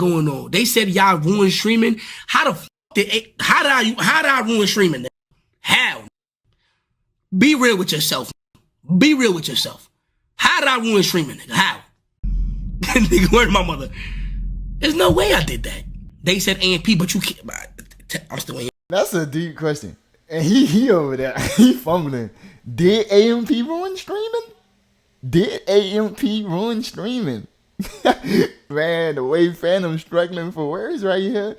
going on? They said y'all ruined streaming. How did I ruin streaming? How? Be real with yourself. Be real with yourself. How did I ruin streaming, nigga? How? Nigga, where's my mother? There's no way I did that. They said AMP, but you can't. I'm still AMP. That's a deep question. And he over there, he fumbling. Did AMP ruin streaming? Did AMP ruin streaming? Man, the way Fanum struggling for words right here.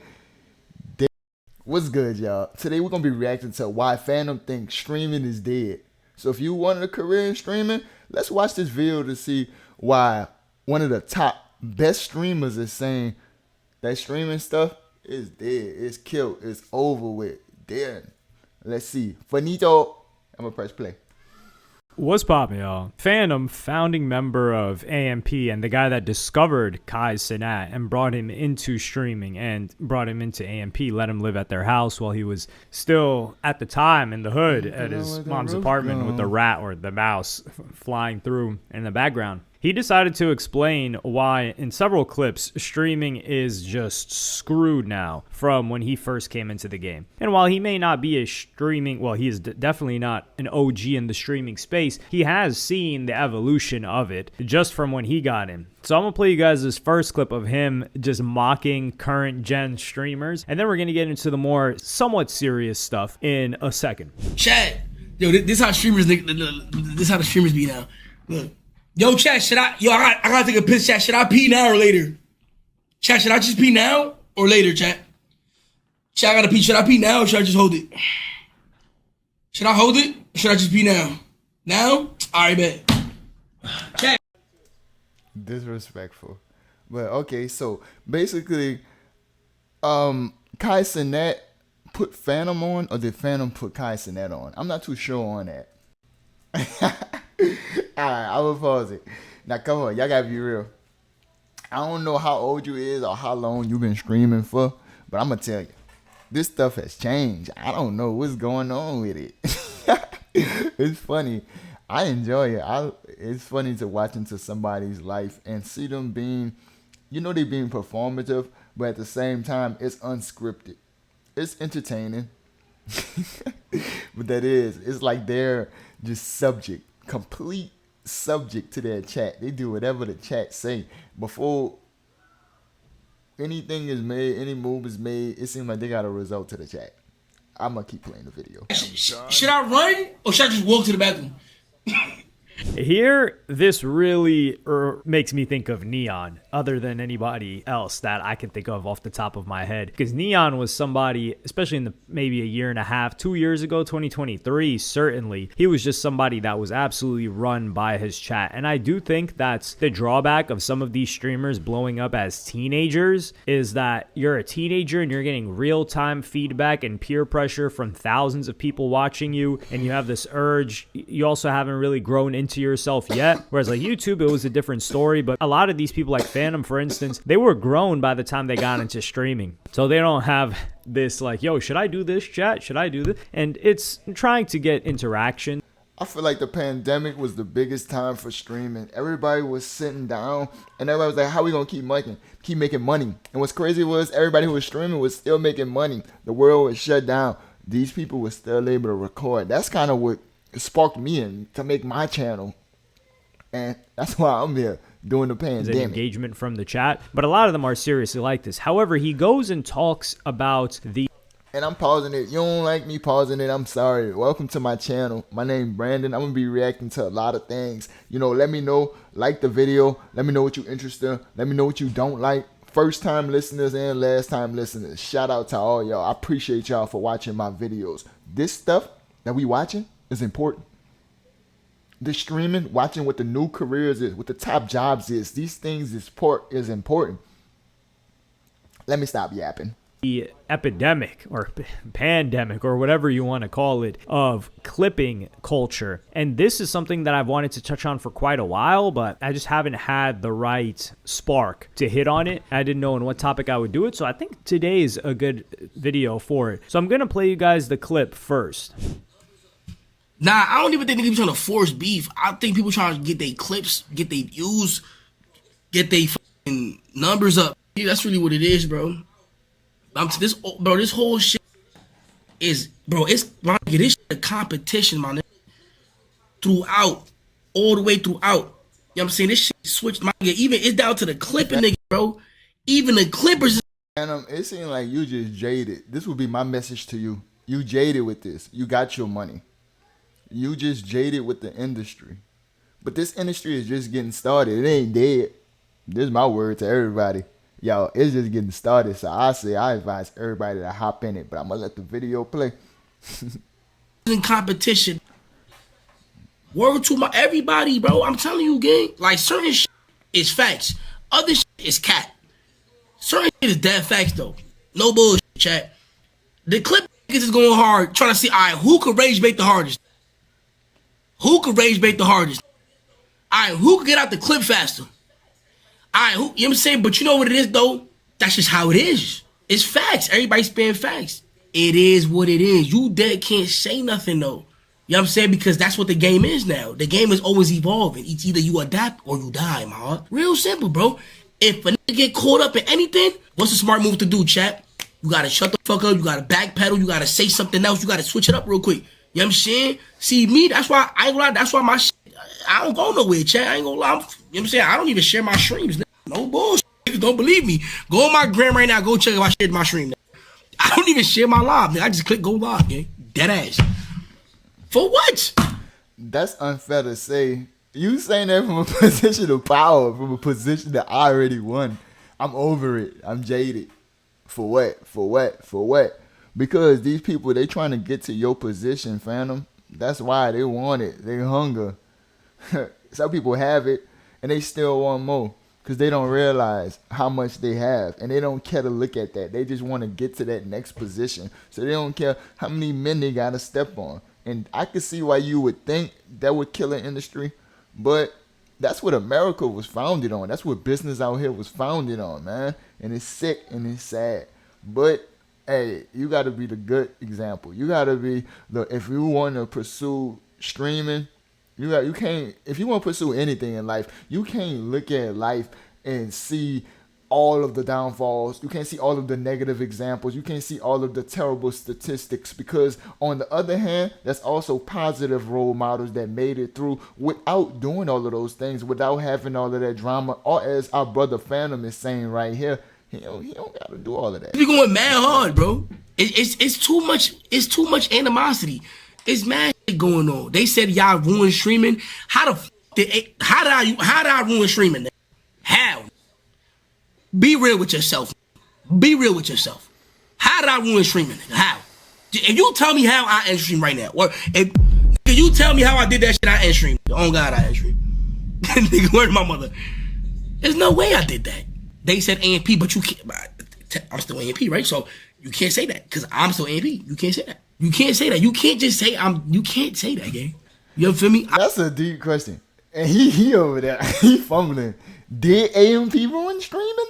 What's good, y'all? Today we're going to be reacting to why Fanum thinks streaming is dead. So if you wanted a career in streaming, let's watch this video to see why one of the top best streamers is saying that streaming stuff is dead. It's killed. It's over with. Dead. Let's see. Finito. I'm going to press play. What's poppin', y'all? Fanum, founding member of AMP and the guy that discovered Kai Cenat and brought him into streaming and brought him into AMP, let him live at their house while he was still, at the time, in the hood at his mom's apartment with the rat or the mouse flying through in the background. He decided to explain why, in several clips, streaming is just screwed now from when he first came into the game. And while he may not be a streaming, well, he is definitely not an OG in the streaming space, he has seen the evolution of it just from when he got in. So I'm going to play you guys this first clip of him just mocking current gen streamers, and then we're going to get into the more somewhat serious stuff in a second. Chat, yo, this how streamers, this how the streamers be now. Look. Yo, chat, I gotta take a piss, chat. Should I pee now or later? Chat, should I just pee now or later, chat? Chat, I gotta pee. Should I pee now or should I just hold it? Should I hold it or should I just pee now? Now? Alright, bet. Chat. Disrespectful. But okay, so basically, Kai Cenat put Fanum on, or did Fanum put Kai Cenat on? I'm not too sure on that. Alright, I will pause it. Now come on, y'all gotta be real. I don't know how old you is or how long you've been streaming for, but I'm gonna tell you, this stuff has changed. I don't know what's going on with it. It's funny. I enjoy it. It's funny to watch into somebody's life and see them being, they being performative, but at the same time, it's unscripted. It's entertaining. But it's like they're just complete subject to their chat. They do whatever the chat say. Before anything is made, any move is made, it seems like they got a result to the chat. I'm gonna keep playing the video. Should I run or should I just walk to the bathroom? Here, this really makes me think of Neon, other than anybody else that I can think of off the top of my head. Because Neon was somebody, especially in the maybe a year and a half, 2 years ago, 2023, certainly, he was just somebody that was absolutely run by his chat. And I do think that's the drawback of some of these streamers blowing up as teenagers, is that you're a teenager and you're getting real-time feedback and peer pressure from thousands of people watching you, and you have this urge. You also haven't really grown into yourself yet, whereas like YouTube, it was a different story. But a lot of these people like Fanum, for instance, they were grown by the time they got into streaming, so they don't have this like, yo, should I do this, chat? Should I do this? And it's trying to get interaction. I feel like the pandemic was the biggest time for streaming. Everybody was sitting down and everybody was like, how we gonna keep making money? And what's crazy was everybody who was streaming was still making money. The world was shut down. These people were still able to record. That's kind of what sparked me in to make my channel, and that's why I'm here doing the pandemic. Engagement from the chat, but a lot of them are seriously like this. However, he goes and talks about the, and I'm pausing it. You don't like me pausing it, I'm sorry. Welcome to my channel. My name Brandon. I'm gonna be reacting to a lot of things. Let me know, like the video, let me know what you're interested in, let me know what you don't like. First time listeners and last time listeners, shout out to all y'all. I appreciate y'all for watching my videos. This stuff that we watching is important. The streaming, watching what the new careers is, what the top jobs is, these things is important. Let me stop yapping. The epidemic or pandemic or whatever you want to call it of clipping culture. And this is something that I've wanted to touch on for quite a while, but I just haven't had the right spark to hit on it. I didn't know in what topic I would do it, so I think today is a good video for it. So I'm going to play you guys the clip first. Nah, I don't even think people trying to force beef. I think people trying to get their clips, get their views, get their numbers up. Yeah, that's really what it is, bro. This whole shit is, bro. This shit a competition, my nigga. Throughout, all the way throughout. You know what I'm saying? This shit switched, my nigga. Even it's down to the Clipper nigga, bro. Even the Clippers. And it seems like you just jaded. This would be my message to you. You jaded with this. You got your money. You just jaded with the industry. But this industry is just getting started. It ain't dead. This is my word to everybody. Yo, it's just getting started. So I advise everybody to hop in it. But I'm going to let the video play. In competition. Word to my everybody, bro. I'm telling you, gang. Like, certain shit is facts. Other shit is cat. Certain shit is dead facts, though. No bullshit, chat. The clip niggas is going hard, trying to see, all right, who could rage bait the hardest? Who could rage bait the hardest? All right, who could get out the clip faster? All right, you know what I'm saying? But you know what it is, though? That's just how it is. It's facts. Everybody's spitting facts. It is what it is. You dead can't say nothing, though. You know what I'm saying? Because that's what the game is now. The game is always evolving. It's either you adapt or you die, my heart. Real simple, bro. If a nigga get caught up in anything, what's a smart move to do, chat? You gotta shut the fuck up. You gotta backpedal. You gotta say something else. You gotta switch it up real quick. You know what I'm saying? See, me, that's why I ain't gonna lie. That's why my shit, I don't go nowhere, chat. I ain't gonna lie. You know what I'm saying? I don't even share my streams. No bullshit. Don't believe me. Go on my gram right now. Go check if I shared my stream. I don't even share my live. I just click go live, gang. Dead ass. For what? That's unfair to say. You saying that from a position of power, from a position that I already won. I'm over it. I'm jaded. For what? For what? For what? Because these people, they trying to get to your position, Fanum. That's why they want it. They hunger. Some people have it, and they still want more. Because they don't realize how much they have. And they don't care to look at that. They just want to get to that next position. So they don't care how many men they got to step on. And I can see why you would think that would kill an industry. But that's what America was founded on. That's what business out here was founded on, man. And it's sick and it's sad. But, hey, you got to be the good example. You got to be if you want to pursue streaming, you can't, if you want to pursue anything in life, you can't look at life and see all of the downfalls. You can't see all of the negative examples. You can't see all of the terrible statistics, because on the other hand, there's also positive role models that made it through without doing all of those things, without having all of that drama. Or as our brother Fanum is saying right here, he don't got to do all of that. We going mad hard, bro. It's too much. It's too much animosity. It's mad shit going on. They said y'all ruined streaming. How did I ruin streaming? How? Be real with yourself. Be real with yourself. How did I ruin streaming? How? If you tell me how I end stream right now, or if you tell me how I did that shit, I end stream. Oh God, I end stream. Nigga, where's my mother? There's no way I did that. They said AMP, but you can't. I'm still AMP, right? So you can't say that because I'm still AMP. You can't say that. You can't say that. You can't just say You can't say that, gang. You feel me? That's a deep question. And he over there, he fumbling. Did AMP ruin streaming?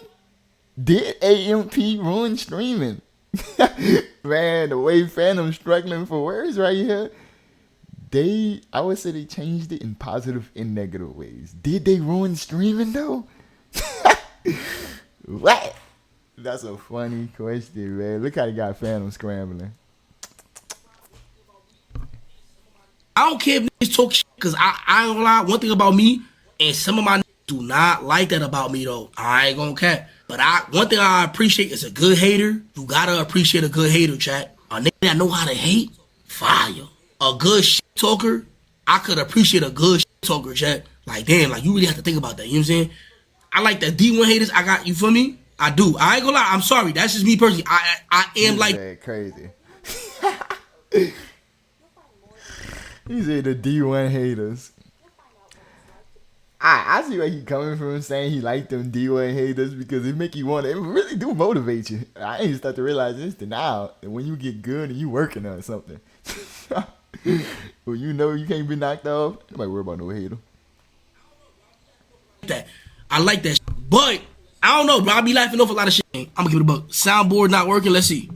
Did AMP ruin streaming? Man, the way Fanum struggling for words right here. I would say they changed it in positive and negative ways. Did they ruin streaming though? What? That's a funny question, man. Look how they got Fanum scrambling. I don't care if niggas talk shit, because I ain't gonna lie. One thing about me, and some of my niggas do not like that about me, though. I ain't gonna care. But one thing I appreciate is a good hater. You gotta appreciate a good hater, chat. A nigga that know how to hate, fire. A good shit talker, I could appreciate a good shit talker, chat. Like, damn, like, you really have to think about that. You know what I'm saying? I like the D1 haters. I got, you feel me? I do. I ain't gonna lie. I'm sorry. That's just me personally. I am like. Crazy. He said the D1 haters. I see where he coming from, saying he like them D1 haters, because it make you want to. It really do motivate you. I ain't start to realize this now. And when you get good and you working on something, well, you know you can't be knocked off. Nobody worry about no hater. I like that shit. But I don't know, bro. I be laughing off a lot of shit. I'm gonna give it a buck. Soundboard not working. Let's see.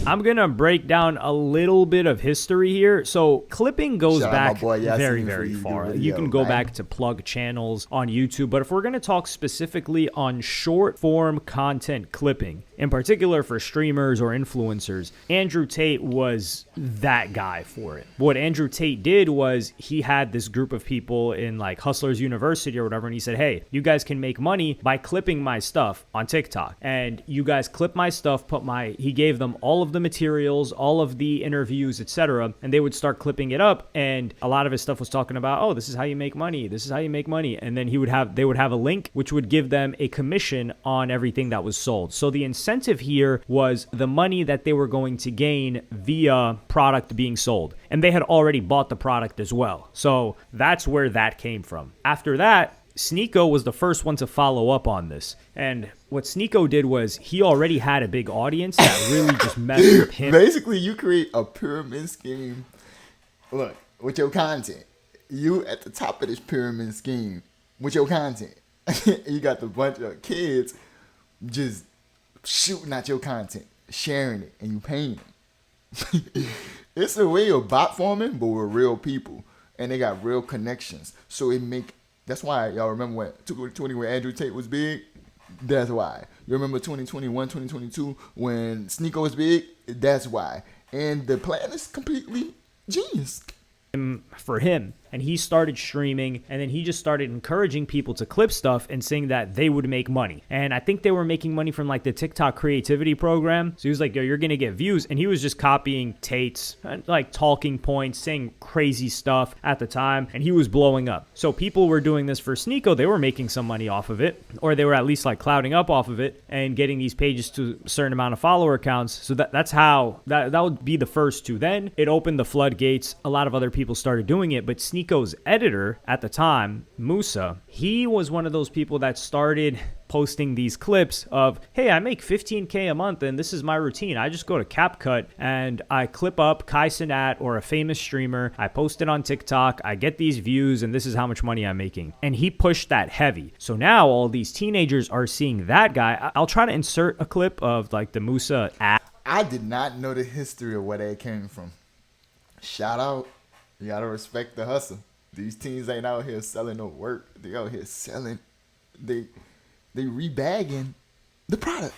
I'm going to break down a little bit of history here. So clipping goes Shout out my back boy Yasin very, for very you far. video, You can go man. back to plug channels on YouTube. But if we're going to talk specifically on short form content clipping, in particular for streamers or influencers, Andrew Tate was that guy for it. What Andrew Tate did was he had this group of people in like Hustlers University or whatever, and he said, hey, you guys can make money by clipping my stuff on TikTok. And you guys clip my stuff, he gave them all of the materials, all of the interviews, etc., and they would start clipping it up. And a lot of his stuff was talking about, oh, this is how you make money. This is how you make money. And then they would have a link which would give them a commission on everything that was sold. So the incentive here was the money that they were going to gain via product being sold. And they had already bought the product as well. So that's where that came from. After that, Sneeko was the first one to follow up on this. And what Sneeko did was he already had a big audience that really just messed with him. Basically, you create a pyramid scheme. Look, with your content. You at the top of this pyramid scheme with your content. You got the bunch of kids just shooting at your content, sharing it, and you paying them. It's a way of bot farming, but with real people. And they got real connections. So that's why y'all remember when 2020 when Andrew Tate was big? That's why. You remember 2021, 2022 when Sneeko was big? That's why. And the plan is completely genius. For him, and he started streaming, and then he just started encouraging people to clip stuff and saying that they would make money. And I think they were making money from like the TikTok creativity program. So he was like, yo, you're gonna get views. And he was just copying Tate's like talking points, saying crazy stuff at the time, and he was blowing up. So people were doing this for Sneeko. They were making some money off of it, or they were at least like clouding up off of it and getting these pages to a certain amount of follower counts. So that's how that would be the first two. Then it opened the floodgates. A lot of other people started doing it, but Sneeko's editor at the time, Musa, he was one of those people that started posting these clips of, hey, I make $15K a month and this is my routine. I just go to CapCut and I clip up Kai Cenat or a famous streamer. I post it on TikTok. I get these views and this is how much money I'm making. And he pushed that heavy. So now all these teenagers are seeing that guy. I'll try to insert a clip of like the Musa app. I did not know the history of where they came from. Shout out. You gotta respect the hustle. These teens ain't out here selling no work. They out here selling. They rebagging the product.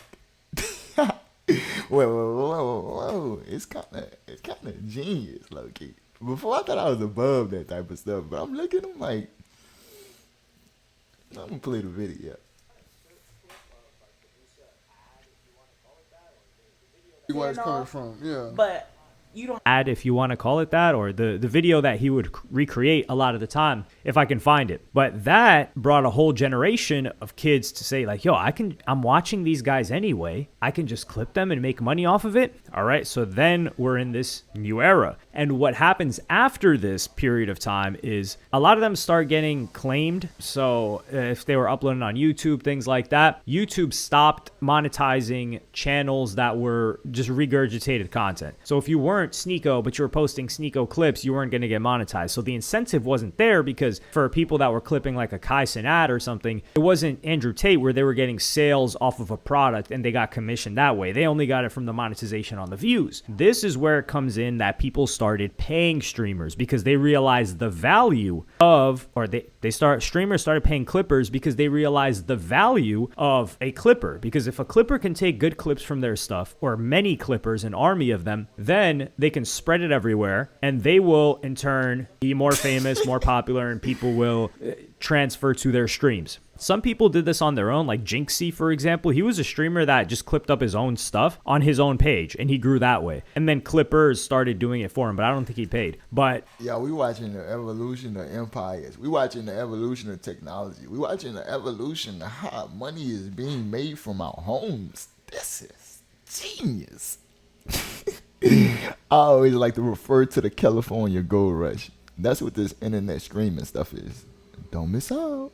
Whoa. It's kind of genius, low key. Before I thought I was above that type of stuff, but I'm looking. I'm like, I'm gonna play the video. Where it's coming from, yeah. But you don't Ad, if you want to call it that, or the video that he would recreate a lot of the time, if I can find it. But that brought a whole generation of kids to say like, yo, I'm watching these guys anyway. I can just clip them and make money off of it. All right. So then we're in this new era. And what happens after this period of time is a lot of them start getting claimed. So if they were uploading on YouTube, things like that, YouTube stopped monetizing channels that were just regurgitated content. So if you weren't Sneeko, but you were posting Sneeko clips, you weren't going to get monetized. So the incentive wasn't there, because for people that were clipping like a Kai Cenat or something, it wasn't Andrew Tate where they were getting sales off of a product and they got commissioned that way. They only got it from the monetization on the views. This is where it comes in that people started paying streamers because they realized the value of, or streamers started paying clippers because they realized the value of a clipper. Because if a clipper can take good clips from their stuff, or many clippers, an army of them, then they can spread it everywhere, and they will in turn be more famous, more popular, and people will transfer to their streams. Some people did this on their own, like Jinxie, for example. He was a streamer that just clipped up his own stuff on his own page, and he grew that way. And then clippers started doing it for him, but I don't think he paid. But yeah, we watching the evolution of empires. We watching the evolution of technology. We watching the evolution of how money is being made from our homes. This is genius. I always like to refer to the California gold rush. That's what this internet streaming stuff is. Don't miss out.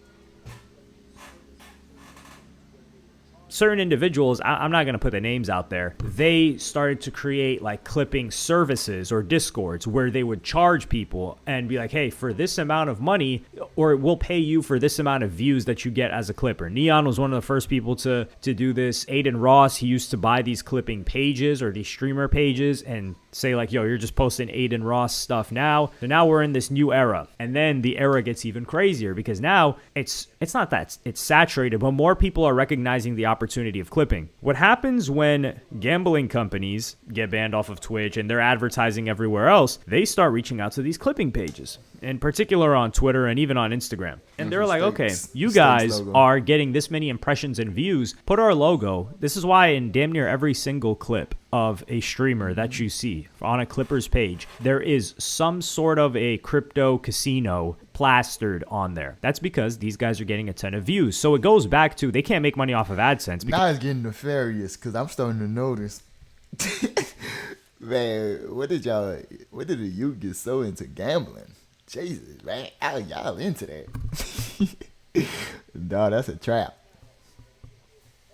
certain individuals, I'm not going to put the names out there, they started to create like clipping services or discords where they would charge people and be like, hey, for this amount of money, or we'll pay you for this amount of views that you get as a clipper. Neon was one of the first people to do this. Aiden Ross, he used to buy these clipping pages or these streamer pages and say like, yo, you're just posting Aiden Ross stuff now. So now we're in this new era. And then the era gets even crazier because now it's not that it's saturated, but more people are recognizing the opportunity of clipping. What happens when gambling companies get banned off of Twitch and they're advertising everywhere else, they start reaching out to these clipping pages, in particular on Twitter and even on Instagram. And they're like, okay, you guys are getting this many impressions and views. Put our logo. This is why in damn near every single clip of a streamer that you see on a Clippers page, there is some sort of a crypto casino plastered on there. That's because these guys are getting a ton of views. So it goes back to they can't make money off of AdSense. Now it's getting nefarious because I'm starting to notice. Man, what did the youth get so into gambling? Jesus, man, y'all into that. Dog, that's a trap.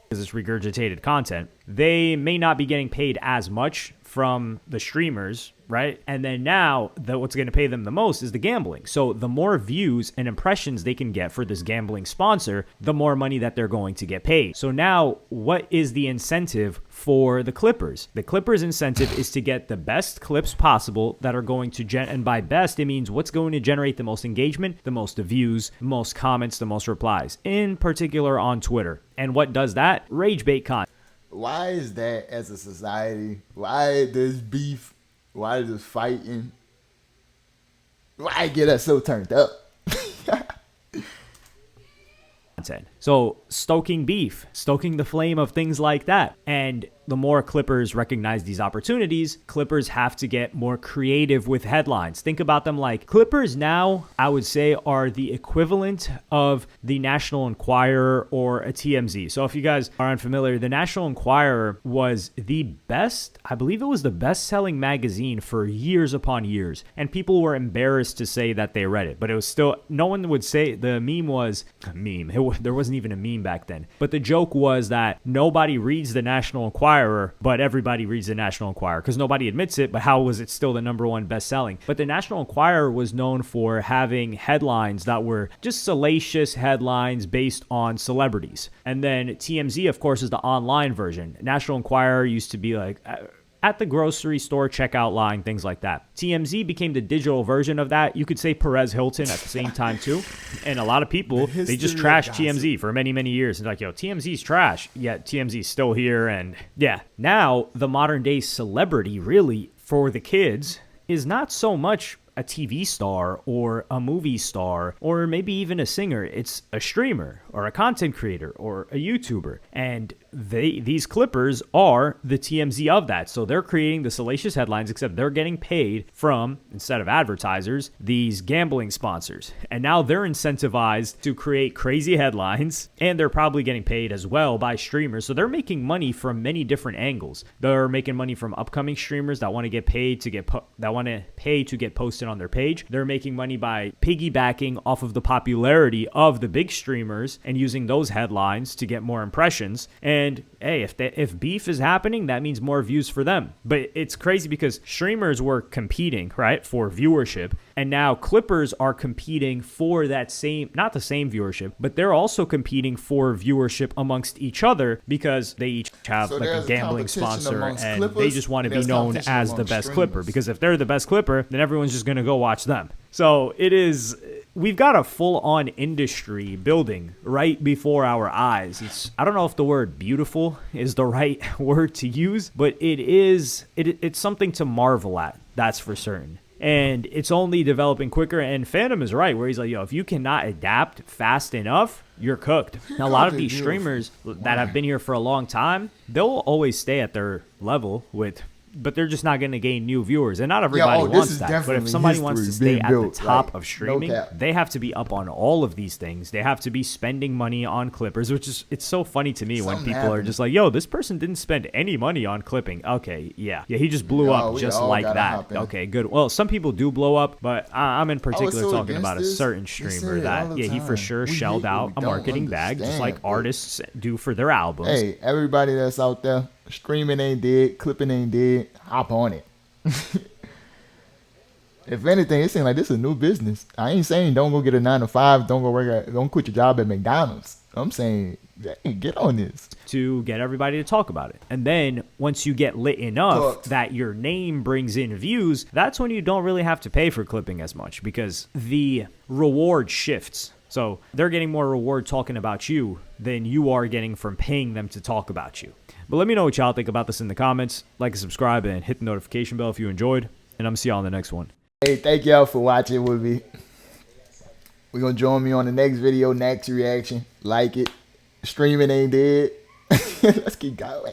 Because it's regurgitated content, they may not be getting paid as much from the streamers, right? And then now what's going to pay them the most is the gambling. So the more views and impressions they can get for this gambling sponsor, the more money that they're going to get paid. So now what is the incentive for the Clippers? The Clippers incentive is to get the best clips possible that are going to and by best, it means what's going to generate the most engagement, the most views, the most comments, the most replies, in particular on Twitter. And what does that? Rage bait content. Why is that as a society? Why does beef? Why does fighting? Why get us so turned up? So stoking beef, stoking the flame of things like that. And the more Clippers recognize these opportunities, Clippers have to get more creative with headlines. Think about them like Clippers now, I would say, are the equivalent of the National Enquirer or a TMZ. So if you guys are unfamiliar, the National Enquirer was the best, I believe it was the best-selling magazine for years upon years. And people were embarrassed to say that they read it. But it was still, no one would say, the meme was, there wasn't even a meme back then. But the joke was that nobody reads the National Enquirer, but everybody reads the National Enquirer because nobody admits it, but how was it still the #1 best-selling? But the National Enquirer was known for having headlines that were just salacious headlines based on celebrities. And then TMZ, of course, is the online version. National Enquirer used to be like at the grocery store checkout line, things like that. TMZ became the digital version of that. You could say Perez Hilton at the same time too. And a lot of people, they just trashed TMZ for many, many years. And like, yo, TMZ's trash. Yet TMZ's still here. And yeah, now the modern day celebrity really for the kids is not so much a TV star or a movie star or maybe even a singer. It's a streamer or a content creator or a YouTuber. And these Clippers are the TMZ of that. So they're creating the salacious headlines, except they're getting paid from, instead of advertisers, these gambling sponsors. And now they're incentivized to create crazy headlines, and they're probably getting paid as well by streamers. So they're making money from many different angles. They're making money from upcoming streamers that want to get paid to get posted on their page. They're making money by piggybacking off of the popularity of the big streamers and using those headlines to get more impressions. And hey, if beef is happening, that means more views for them. But it's crazy because streamers were competing, right, for viewership. And now Clippers are competing for that same, not the same viewership, but they're also competing for viewership amongst each other because they each have like a gambling sponsor and Clippers, they just want to be known as the best Clipper. Because if they're the best Clipper, then everyone's just going to go watch them. So we've got a full-on industry building right before our eyes. I don't know if the word beautiful is the right word to use, but it's something to marvel at, that's for certain. And it's only developing quicker, and Fanum is right, where he's like, yo, if you cannot adapt fast enough, you're cooked. Now, a lot of these streamers that have been here for a long time, they'll always stay at their level with but they're just not going to gain new viewers. And not everybody this wants is that. But if definitely somebody wants to history stay being at the built, top like, of no streaming, cap. they have to be up on all of these things. They have to be spending money on clippers, which is, it's so funny to me when Something people are happened. just like, yo, this person didn't spend any money on clipping. Okay, yeah, he just blew Yo, up we just all like gotta that. hop in. Okay, good. Well, some people do blow up, but I'm in particular so talking against about a this. certain We streamer say it that, all the yeah, he for time. sure We shelled hate what out we a don't marketing bag, just like understand, but- artists do for their albums. Hey, everybody that's out there, streaming ain't dead, clipping ain't dead, hop on it. If anything, it seems like this is a new business. I ain't saying don't go get a 9 to 5, don't quit your job at McDonald's. I'm saying, hey, get on this. To get everybody to talk about it. And then once you get lit enough Cooked. that your name brings in views, that's when you don't really have to pay for clipping as much because the reward shifts. So they're getting more reward talking about you than you are getting from paying them to talk about you. But let me know what y'all think about this in the comments. Like and subscribe and hit the notification bell if you enjoyed. And I'm gonna see y'all in the next one. Hey, thank y'all for watching with me. We're going to join me on the next video, next reaction. Like it. Streaming ain't dead. Let's keep going.